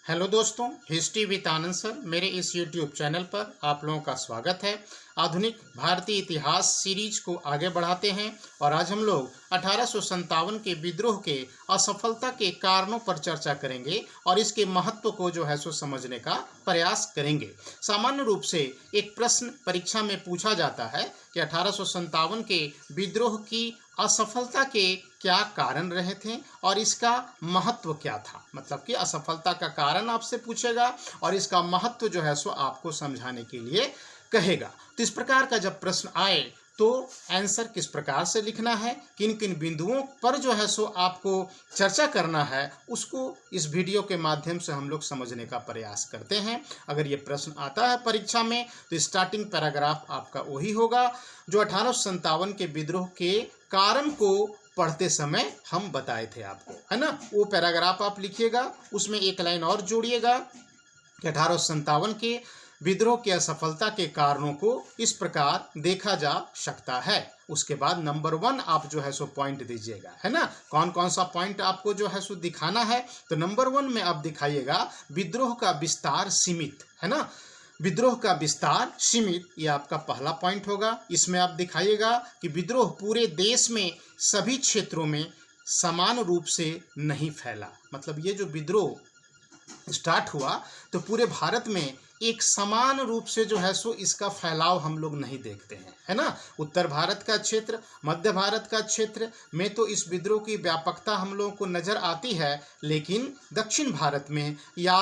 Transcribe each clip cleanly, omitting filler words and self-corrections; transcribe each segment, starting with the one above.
Hello दोस्तों, history with Anand sir मेरे इस यूट्यूब चैनल पर आप लोगों का स्वागत है। आधुनिक भारतीय इतिहास सीरीज को आगे बढ़ाते हैं और आज हम लोग 1857 के विद्रोह के असफलता के कारणों पर चर्चा करेंगे और इसके महत्व को सो समझने का प्रयास करेंगे। सामान्य रूप से एक प्रश्न परीक्षा में पूछा जाता है कि 1857 के विद्रोह की असफलता के क्या कारण रहे थे और इसका महत्व क्या था। मतलब कि असफलता का कारण आपसे पूछेगा और इसका महत्व सो आपको समझाने के लिए कहेगा। तो इस प्रकार का जब प्रश्न आए तो आंसर किस प्रकार से लिखना है, किन किन बिंदुओं पर सो आपको चर्चा करना है, उसको इस वीडियो के माध्यम से हम लोग समझने का प्रयास करते हैं। अगर ये प्रश्न आता है परीक्षा में तो स्टार्टिंग पैराग्राफ आपका वही होगा जो 1857 के विद्रोह के कारण को पढ़ते समय हम बताए थे आपको, है ना। वो पैराग्राफ आप लिखिएगा, उसमें एक लाइन और जोड़िएगा कि 1857 के विद्रोह की असफलता के कारणों को इस प्रकार देखा जा सकता है। उसके बाद नंबर 1 आप सो पॉइंट दीजिएगा, है ना। कौन कौन सा पॉइंट आपको सो दिखाना है, तो नंबर 1 में आप दिखाइएगा विद्रोह का विस्तार सीमित, है ना। विद्रोह का विस्तार सीमित, ये आपका पहला पॉइंट होगा। इसमें आप दिखाइएगा कि विद्रोह पूरे देश में सभी क्षेत्रों में समान रूप से नहीं फैला। मतलब ये जो विद्रोह स्टार्ट हुआ तो पूरे भारत में एक समान रूप से सो इसका फैलाव हम लोग नहीं देखते हैं, है ना। उत्तर भारत का क्षेत्र, मध्य भारत का क्षेत्र में तो इस विद्रोह की व्यापकता हम लोगों को नज़र आती है, लेकिन दक्षिण भारत में या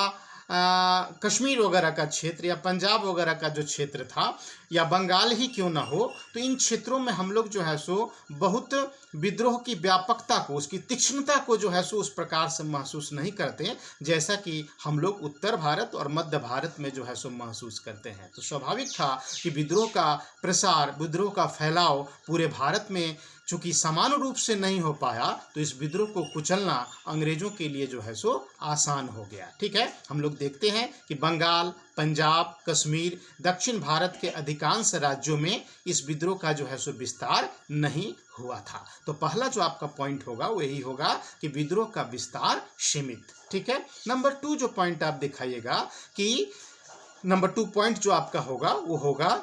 कश्मीर वगैरह का क्षेत्र या पंजाब वगैरह का जो क्षेत्र था या बंगाल ही क्यों ना हो, तो इन क्षेत्रों में हम लोग सो बहुत विद्रोह की व्यापकता को, उसकी तीक्ष्णता को सो उस प्रकार से महसूस नहीं करते जैसा कि हम लोग उत्तर भारत और मध्य भारत में सो महसूस करते हैं। तो स्वाभाविक था कि विद्रोह का प्रसार, विद्रोह का फैलाव पूरे भारत में चूँकि समान रूप से नहीं हो पाया तो इस विद्रोह को कुचलना अंग्रेजों के लिए सो आसान हो गया। ठीक है, हम लोग देखते हैं कि बंगाल, पंजाब, कश्मीर, दक्षिण भारत के अधिकांश राज्यों में इस विद्रोह का सो विस्तार नहीं हुआ था। तो पहला जो आपका पॉइंट होगा वो यही होगा कि विद्रोह का विस्तार सीमित। ठीक है, नंबर 2 जो पॉइंट आप दिखाइएगा कि नंबर 2 पॉइंट जो आपका होगा वो होगा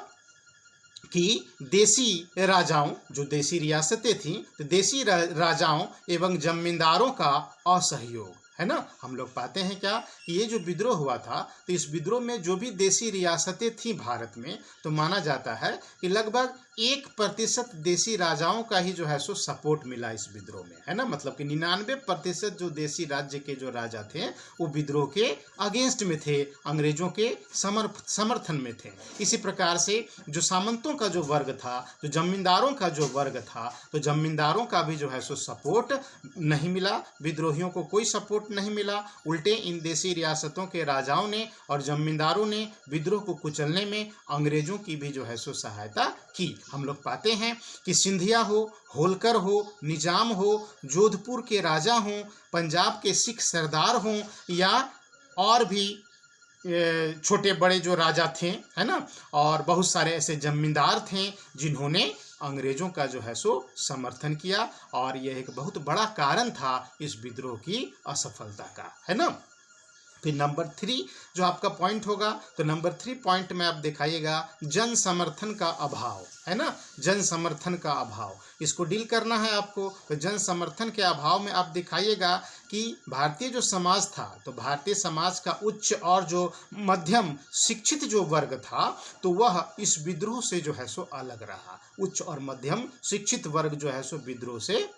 कि देसी राजाओं, जो देसी रियासतें थीं, तो देसी राजाओं एवं जमींदारों का असहयोग, है ना। हम लोग पाते हैं क्या कि ये जो विद्रोह हुआ था तो इस विद्रोह में जो भी देसी रियासतें थीं भारत में, तो माना जाता है कि लगभग 1% देसी राजाओं का ही सो सपोर्ट मिला इस विद्रोह में, है ना। मतलब कि 99% जो देसी राज्य के जो राजा थे वो विद्रोह के अगेंस्ट में थे, अंग्रेजों के समर्थन में थे। इसी प्रकार से जो सामंतों का जो वर्ग था, जो जमींदारों का जो वर्ग था, तो जमींदारों का भी सो सपोर्ट नहीं मिला, विद्रोहियों को कोई सपोर्ट नहीं मिला। उल्टे इन देसी रियासतों के राजाओं ने और जमींदारों ने विद्रोह को कुचलने में अंग्रेजों की भी सो सहायता की। हम लोग पाते हैं कि सिंधिया हो, होलकर हो, निजाम हो, जोधपुर के राजा हों, पंजाब के सिख सरदार हों या और भी छोटे बड़े जो राजा थे, है ना, और बहुत सारे ऐसे जमींदार थे जिन्होंने अंग्रेजों का सो समर्थन किया और यह एक बहुत बड़ा कारण था इस विद्रोह की असफलता का, है ना। फिर नंबर 3 जो आपका पॉइंट होगा, तो नंबर 3 पॉइंट में आप दिखाइएगा जन समर्थन का अभाव, है ना। जन समर्थन का अभाव, इसको डील करना है आपको। तो जन समर्थन के अभाव में आप दिखाइएगा कि भारतीय जो समाज था, तो भारतीय समाज का उच्च और जो मध्यम शिक्षित जो वर्ग था, तो वह इस विद्रोह से सो अलग रहा। उच्च और मध्यम शिक्षित वर्ग सो विद्रोह से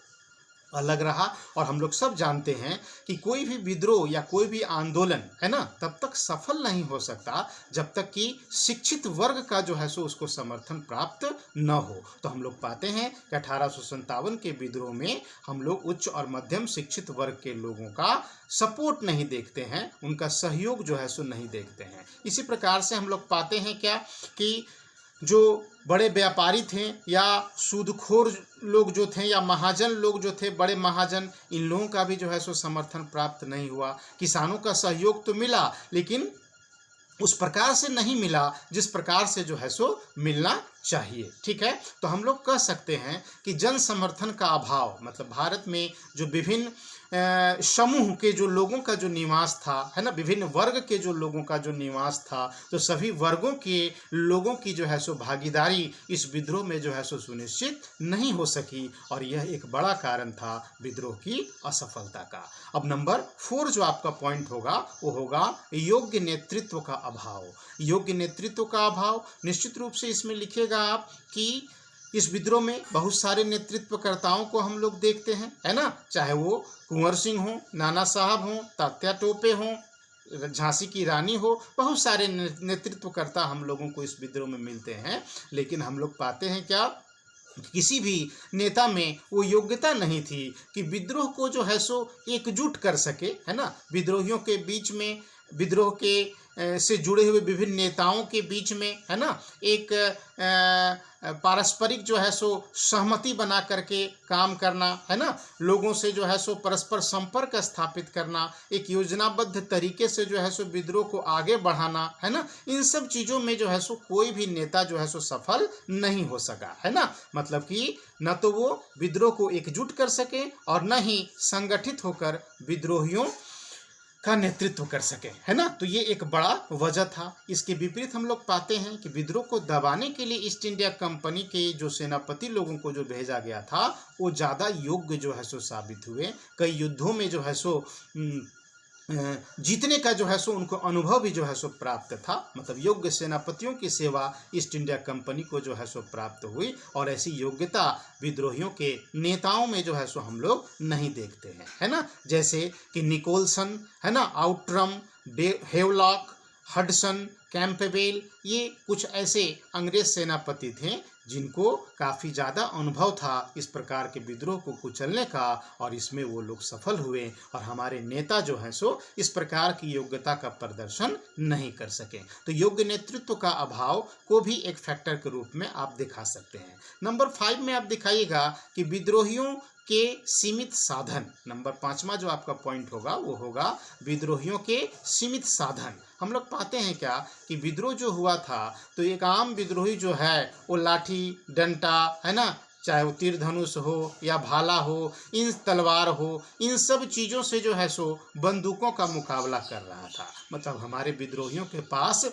अलग रहा। और हम लोग सब जानते हैं कि कोई भी विद्रोह या कोई भी आंदोलन, है ना, तब तक सफल नहीं हो सकता जब तक कि शिक्षित वर्ग का सो उसको समर्थन प्राप्त न हो। तो हम लोग पाते हैं कि 1857 के विद्रोह में हम लोग उच्च और मध्यम शिक्षित वर्ग के लोगों का सपोर्ट नहीं देखते हैं, उनका सहयोग सो नहीं देखते हैं। इसी प्रकार से हम लोग पाते हैं क्या कि जो बड़े व्यापारी थे या सूदखोर लोग जो थे या महाजन लोग जो थे, बड़े महाजन, इन लोगों का भी सो समर्थन प्राप्त नहीं हुआ। किसानों का सहयोग तो मिला लेकिन उस प्रकार से नहीं मिला जिस प्रकार से सो मिलना चाहिए। ठीक है, तो हम लोग कह सकते हैं कि जन समर्थन का अभाव, मतलब भारत में जो विभिन्न समूह के जो लोगों का जो निवास था, है ना, विभिन्न वर्ग के जो लोगों का जो निवास था, तो सभी वर्गों के लोगों की जो है सो भागीदारी इस विद्रोह में जो है सो सुनिश्चित नहीं हो सकी, और यह एक बड़ा कारण था विद्रोह की असफलता का। अब नंबर 4 जो आपका पॉइंट होगा वो होगा योग्य नेतृत्व का अभाव। योग्य नेतृत्व का अभाव, निश्चित रूप से इसमें लिखेगा आप कि इस विद्रोह में बहुत सारे नेतृत्वकर्ताओं को हम लोग देखते हैं, है ना, चाहे वो कुंवर सिंह हो, नाना साहब हो, तात्या टोपे हो, झांसी की रानी हो, बहुत सारे नेतृत्वकर्ता हम लोगों को इस विद्रोह में मिलते हैं। लेकिन हम लोग पाते हैं क्या, किसी भी नेता में वो योग्यता नहीं थी कि विद्रोह को जो है सो एकजुट कर सके, है ना। विद्रोहियों के बीच में, विद्रोह के से जुड़े हुए विभिन्न नेताओं के बीच में, है ना, एक पारस्परिक जो है सो सहमति बना करके काम करना, है ना, लोगों से जो है सो परस्पर संपर्क स्थापित करना, एक योजनाबद्ध तरीके से जो है सो विद्रोह को आगे बढ़ाना, है ना, इन सब चीज़ों में जो है सो कोई भी नेता जो है सो सफल नहीं हो सका, है ना। मतलब कि न तो वो विद्रोह को एकजुट कर सके और न ही संगठित होकर विद्रोहियों का नेतृत्व कर सके, है ना। तो ये एक बड़ा वजह था। इसके विपरीत हम लोग पाते हैं कि विद्रोह को दबाने के लिए ईस्ट इंडिया कंपनी के जो सेनापति लोगों को जो भेजा गया था वो ज़्यादा योग्य जो है सो साबित हुए। कई युद्धों में जो है सो जीतने का जो है सो उनको अनुभव भी जो है सो प्राप्त था। मतलब योग्य सेनापतियों की सेवा ईस्ट इंडिया कंपनी को जो है सो प्राप्त हुई, और ऐसी योग्यता विद्रोहियों के नेताओं में जो है सो हम लोग नहीं देखते हैं, है ना। जैसे कि निकोलसन, है ना, आउट्रम, हेवलॉक, हडसन, कैंपबेल, ये कुछ ऐसे अंग्रेज सेनापति थे जिनको काफ़ी ज़्यादा अनुभव था इस प्रकार के विद्रोह को कुचलने का, और इसमें वो लोग सफल हुए। और हमारे नेता जो हैं सो इस प्रकार की योग्यता का प्रदर्शन नहीं कर सके। तो योग्य नेतृत्व का अभाव को भी एक फैक्टर के रूप में आप दिखा सकते हैं। नंबर 5 में आप दिखाइएगा कि विद्रोहियों के सीमित साधन। नंबर 5वां जो आपका पॉइंट होगा वो होगा विद्रोहियों के सीमित साधन। हम लोग पाते हैं क्या कि विद्रोह जो हुआ था तो एक आम विद्रोही जो है वो लाठी डंडा, है ना, चाहे वो तीर धनुष हो या भाला हो, इन तलवार हो, इन सब चीज़ों से जो है सो बंदूकों का मुकाबला कर रहा था। मतलब हमारे विद्रोहियों के पास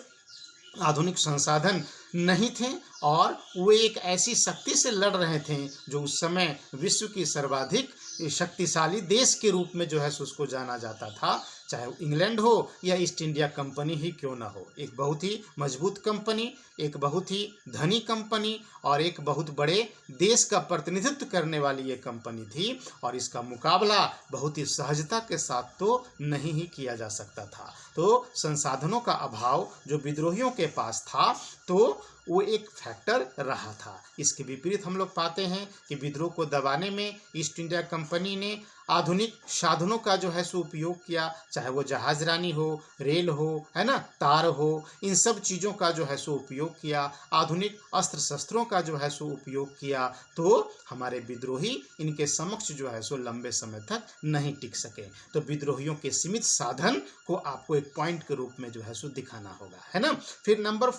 आधुनिक संसाधन नहीं थे और वो एक ऐसी शक्ति से लड़ रहे थे जो उस समय विश्व की सर्वाधिक शक्तिशाली देश के रूप में जो है सो उसको जाना जाता था, चाहे वो इंग्लैंड हो या ईस्ट इंडिया कंपनी ही क्यों ना हो। एक बहुत ही मजबूत कंपनी, एक बहुत ही धनी कंपनी और एक बहुत बड़े देश का प्रतिनिधित्व करने वाली ये कंपनी थी, और इसका मुकाबला बहुत ही सहजता के साथ तो नहीं ही किया जा सकता था। तो संसाधनों का अभाव जो विद्रोहियों के पास था तो वो एक फैक्टर रहा था। इसके विपरीत हम लोग पाते हैं कि विद्रोह को दबाने में ईस्ट इंडिया कंपनी ने आधुनिक साधनों का जो है सो उपयोग किया, चाहे वो जहाजरानी हो, रेल हो, है ना, तार हो, इन सब चीज़ों का जो है सो उपयोग किया, आधुनिक अस्त्र शस्त्रों का जो है सो उपयोग किया। तो हमारे विद्रोही इनके समक्ष जो है सो लंबे समय तक नहीं टिक सके। तो विद्रोहियों के सीमित साधन को आपको एक पॉइंट के रूप में जो है सो दिखाना होगा, है ना। फिर नंबर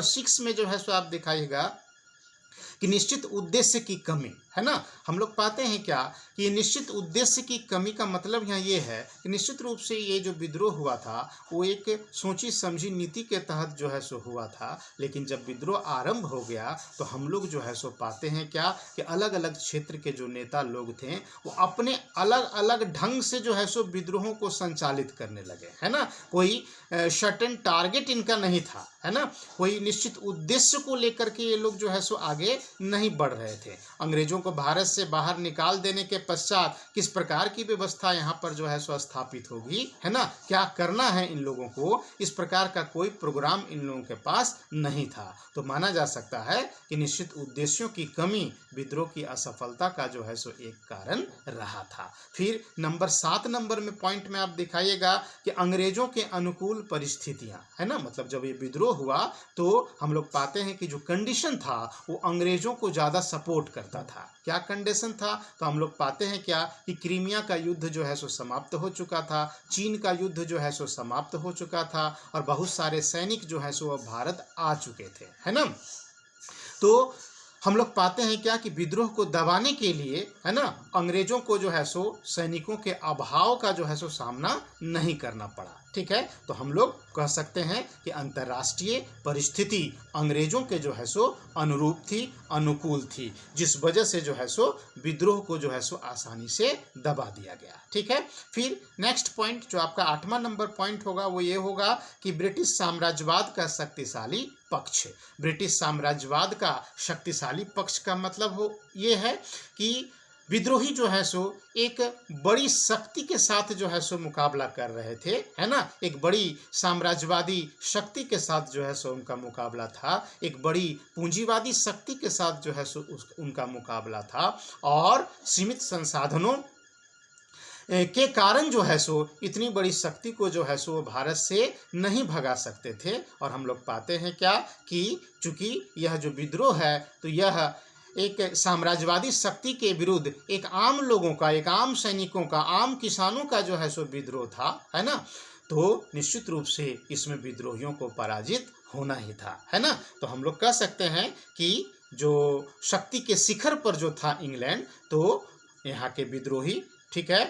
6 में जो है सो आप दिखाइएगा कि निश्चित उद्देश्य की कमी, है ना। हम लोग पाते हैं क्या कि निश्चित उद्देश्य की कमी का मतलब यहाँ ये है कि निश्चित रूप से ये जो विद्रोह हुआ था वो एक सोची समझी नीति के तहत जो है सो हुआ था, लेकिन जब विद्रोह आरंभ हो गया तो हम लोग जो है सो पाते हैं क्या कि अलग अलग क्षेत्र के जो नेता लोग थे वो अपने अलग अलग ढंग से जो है सो विद्रोहों को संचालित करने लगे, है ना। कोई सर्टेन टारगेट इनका नहीं था, है ना, कोई निश्चित उद्देश्य को लेकर के ये लोग जो है सो आगे नहीं बढ़ रहे थे। अंग्रेजों को भारत से बाहर निकाल देने के पश्चात किस प्रकार की व्यवस्था यहाँ पर जो है सो स्थापित होगी, है ना, क्या करना है इन लोगों को, इस प्रकार का कोई प्रोग्राम इन लोगों के पास नहीं था। तो माना जा सकता है कि निश्चित उद्देश्यों की कमी विद्रोह की असफलता का जो है सो एक कारण रहा था। फिर नंबर 7 में पॉइंट में आप दिखाइएगा कि अंग्रेजों के अनुकूल परिस्थितियां, है ना। मतलब जब ये विद्रोह हुआ तो हम लोग पाते हैं कि जो कंडीशन था वो अंग्रेजों को ज़्यादा सपोर्ट करता था। क्या कंडीशन था, तो हम लोग पाते हैं क्या कि क्रीमिया का युद्ध जो है सो समाप्त हो चुका था, चीन का युद्ध जो है सो समाप्त हो चुका था, और बहुत सारे सैनिक जो है सो अब भारत आ चुके थे, है ना। तो हम लोग पाते हैं क्या कि विद्रोह को दबाने के लिए, है ना, अंग्रेजों को जो है सो सैनिकों के अभाव का जो है सो सामना नहीं करना पड़ा। ठीक है, तो हम लोग कह सकते हैं कि अंतर्राष्ट्रीय परिस्थिति अंग्रेजों के जो है सो अनुरूप थी, अनुकूल थी, जिस वजह से जो है सो विद्रोह को जो है सो आसानी से दबा दिया गया। ठीक है, फिर नेक्स्ट पॉइंट जो आपका 8वां नंबर पॉइंट होगा वो ये होगा कि ब्रिटिश साम्राज्यवाद का शक्तिशाली पक्ष। ब्रिटिश साम्राज्यवाद का शक्तिशाली पक्ष का मतलब हो ये है कि विद्रोही जो है सो एक बड़ी शक्ति के साथ जो है सो मुकाबला कर रहे थे, है ना, एक बड़ी साम्राज्यवादी शक्ति के साथ जो है सो उनका मुकाबला था, एक बड़ी पूंजीवादी शक्ति के साथ जो है सो उनका मुकाबला था, और सीमित संसाधनों के कारण जो है सो इतनी बड़ी शक्ति को जो है सो भारत से नहीं भगा सकते थे। और हम लोग पाते हैं क्या कि चूंकि यह जो विद्रोह है तो यह एक साम्राज्यवादी शक्ति के विरुद्ध एक आम लोगों का, एक आम सैनिकों का, आम किसानों का जो है सो विद्रोह था, है ना, तो निश्चित रूप से इसमें विद्रोहियों को पराजित होना ही था, है ना। तो हम लोग कह सकते हैं कि जो शक्ति के शिखर पर जो था इंग्लैंड, तो यहाँ के विद्रोही, ठीक है,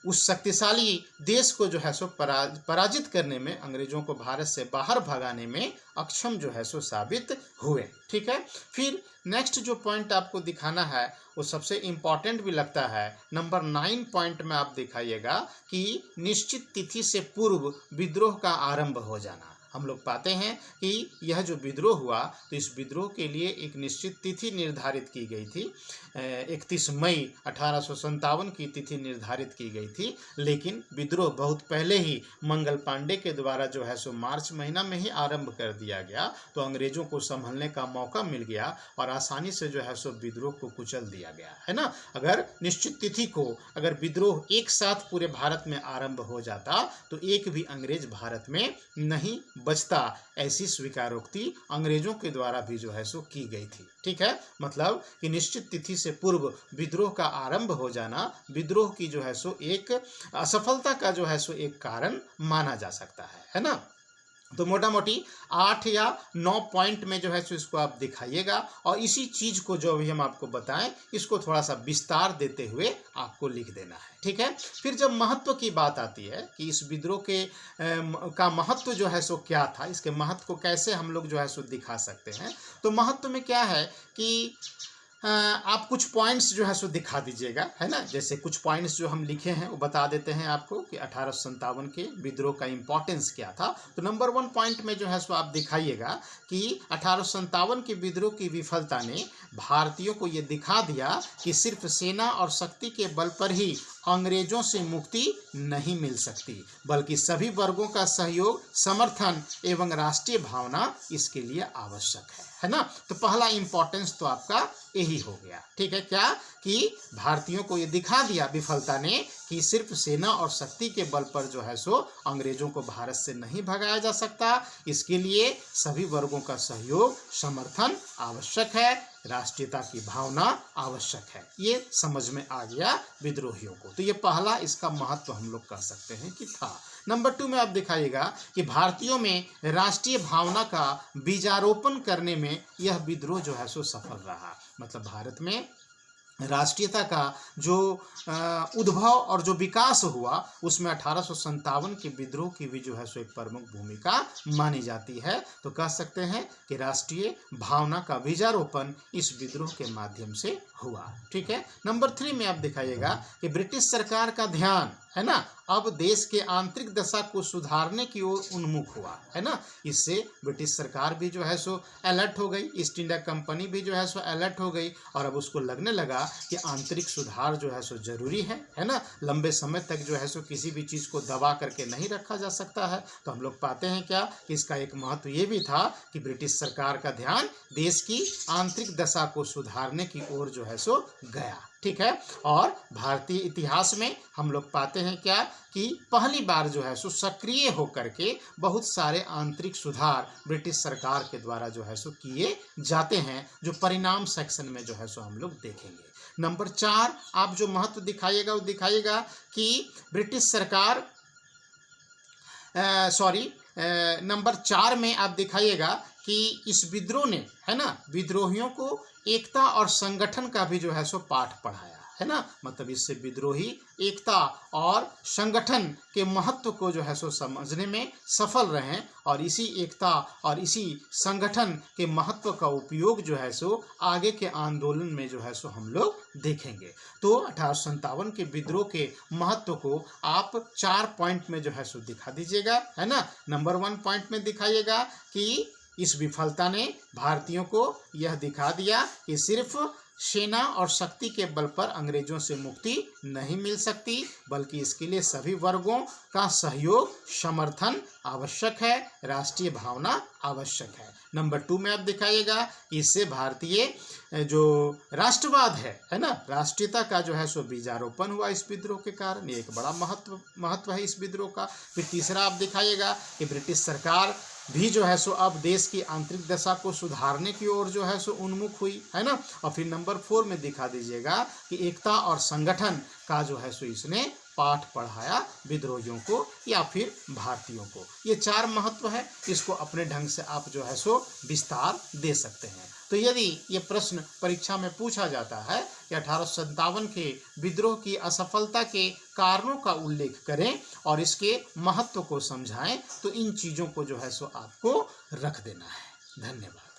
उस शक्तिशाली देश को जो है सो पराजित करने में, अंग्रेजों को भारत से बाहर भगाने में अक्षम जो है सो साबित हुए। ठीक है, फिर नेक्स्ट जो पॉइंट आपको दिखाना है वो सबसे इम्पॉर्टेंट भी लगता है, नंबर 9 पॉइंट में आप दिखाइएगा कि निश्चित तिथि से पूर्व विद्रोह का आरंभ हो जाना। हम लोग पाते हैं कि यह जो विद्रोह हुआ तो इस विद्रोह के लिए एक निश्चित तिथि निर्धारित की गई थी, 31 मई 1857 की तिथि निर्धारित की गई थी, लेकिन विद्रोह बहुत पहले ही मंगल पांडे के द्वारा जो है सो मार्च महीना में ही आरंभ कर दिया गया, तो अंग्रेजों को संभलने का मौका मिल गया और आसानी से जो है सो विद्रोह को कुचल दिया गया, है ना। अगर निश्चित तिथि को, अगर विद्रोह एक साथ पूरे भारत में आरंभ हो जाता तो एक भी अंग्रेज भारत में नहीं बचता, ऐसी स्वीकारोक्ति अंग्रेजों के द्वारा भी जो है सो की गई थी। ठीक है, मतलब कि निश्चित तिथि से पूर्व विद्रोह का आरंभ हो जाना विद्रोह की जो है सो एक असफलता का जो है सो एक कारण माना जा सकता है ना। तो मोटा मोटी 8 या 9 पॉइंट में जो है सो इसको आप दिखाइएगा, और इसी चीज को जो अभी हम आपको बताएं इसको थोड़ा सा विस्तार देते हुए आपको लिख देना है। ठीक है, फिर जब महत्व की बात आती है कि इस विद्रोह के का महत्व जो है सो क्या था, इसके महत्व को कैसे हम लोग जो है सो दिखा सकते हैं, तो महत्व में क्या है कि आप कुछ पॉइंट्स जो है सो दिखा दीजिएगा, है ना। जैसे कुछ पॉइंट्स जो हम लिखे हैं वो बता देते हैं आपको कि 1857 के विद्रोह का इम्पोर्टेंस क्या था। तो नंबर 1 पॉइंट में जो है सो आप दिखाइएगा कि 1857 के विद्रोह की विफलता ने भारतीयों को ये दिखा दिया कि सिर्फ सेना और शक्ति के बल पर ही अंग्रेजों से मुक्ति नहीं मिल सकती, बल्कि सभी वर्गों का सहयोग, समर्थन एवं राष्ट्रीय भावना इसके लिए आवश्यक है ना। तो पहला इंपॉर्टेंस तो आपका यही हो गया। ठीक है, क्या कि भारतीयों को ये दिखा दिया विफलता ने कि सिर्फ सेना और शक्ति के बल पर जो है सो अंग्रेजों को भारत से नहीं भगाया जा सकता, इसके लिए सभी वर्गों का सहयोग, समर्थन आवश्यक है, राष्ट्रीयता की भावना आवश्यक है। ये समझ में आ गया विद्रोहियों को। तो ये पहला इसका महत्व हम लोग कह सकते हैं कि था। नंबर 2 में आप दिखाइएगा कि भारतीयों में राष्ट्रीय भावना का बीजारोपण करने में यह विद्रोह जो है सो सफल रहा। मतलब भारत में राष्ट्रीयता का जो उद्भव और जो विकास हुआ उसमें 1857 के विद्रोह की भी जो है सो एक प्रमुख भूमिका मानी जाती है। तो कह सकते हैं कि राष्ट्रीय भावना का बीजारोपण इस विद्रोह के माध्यम से हुआ। ठीक है, नंबर 3 में आप दिखाइएगा कि ब्रिटिश सरकार का ध्यान, है ना, अब देश के आंतरिक दशा को सुधारने की ओर उन्मुख हुआ, है ना। इससे ब्रिटिश सरकार भी जो है सो अलर्ट हो गई, ईस्ट इंडिया कंपनी भी जो है सो अलर्ट हो गई, और अब उसको लगने लगा कि आंतरिक सुधार जो है सो जरूरी है ना। लंबे समय तक जो है सो किसी भी चीज़ को दबा करके नहीं रखा जा सकता है। तो हम लोग पाते हैं क्या कि इसका एक महत्व ये भी था कि ब्रिटिश सरकार का ध्यान देश की आंतरिक दशा को सुधारने की ओर जो है सो गया। ठीक है, और भारतीय इतिहास में हम लोग पाते हैं क्या कि पहली बार जो है सो सक्रिय होकर के बहुत सारे आंतरिक सुधार ब्रिटिश सरकार के द्वारा जो है सो किए जाते हैं, जो परिणाम सेक्शन में जो है सो हम लोग देखेंगे। नंबर 4 आप जो महत्व दिखाइएगा वो दिखाइएगा कि ब्रिटिश सरकार नंबर 4 में आप दिखाइएगा कि इस विद्रोह ने, है ना, विद्रोहियों को एकता और संगठन का भी जो है सो पाठ पढ़ाया, है ना। मतलब इससे विद्रोही एकता और संगठन के महत्व को जो है सो समझने में सफल रहे और इसी एकता और इसी संगठन के महत्व का उपयोग जो है सो आगे के आंदोलन में जो है सो हम लोग देखेंगे। तो 1857 के विद्रोह के महत्व को आप 4 पॉइंट में जो है सो दिखा दीजिएगा, है ना। नंबर 1 पॉइंट में दिखाइएगा कि इस विफलता ने भारतीयों को यह दिखा दिया कि सिर्फ सेना और शक्ति के बल पर अंग्रेजों से मुक्ति नहीं मिल सकती, बल्कि इसके लिए सभी वर्गों का सहयोग, समर्थन आवश्यक है, राष्ट्रीय भावना आवश्यक है। नंबर 2 में आप दिखाइएगा कि इससे भारतीय जो राष्ट्रवाद है ना, राष्ट्रीयता का जो है सो बीजारोपण हुआ इस विद्रोह के कारण। ये एक बड़ा महत्व है इस विद्रोह का। फिर तीसरा आप दिखाइएगा कि ब्रिटिश सरकार भी जो है सो अब देश की आंतरिक दशा को सुधारने की ओर जो है सो उन्मुख हुई, है ना। और फिर नंबर 4 में दिखा दीजिएगा कि एकता और संगठन का जो है सो इसने पाठ पढ़ाया विद्रोहियों को या फिर भारतीयों को। ये 4 महत्व है, इसको अपने ढंग से आप जो है सो विस्तार दे सकते हैं। तो यदि ये प्रश्न परीक्षा में पूछा जाता है कि 1857 के विद्रोह की असफलता के कारणों का उल्लेख करें और इसके महत्व को समझाएं, तो इन चीज़ों को जो है सो आपको रख देना है। धन्यवाद।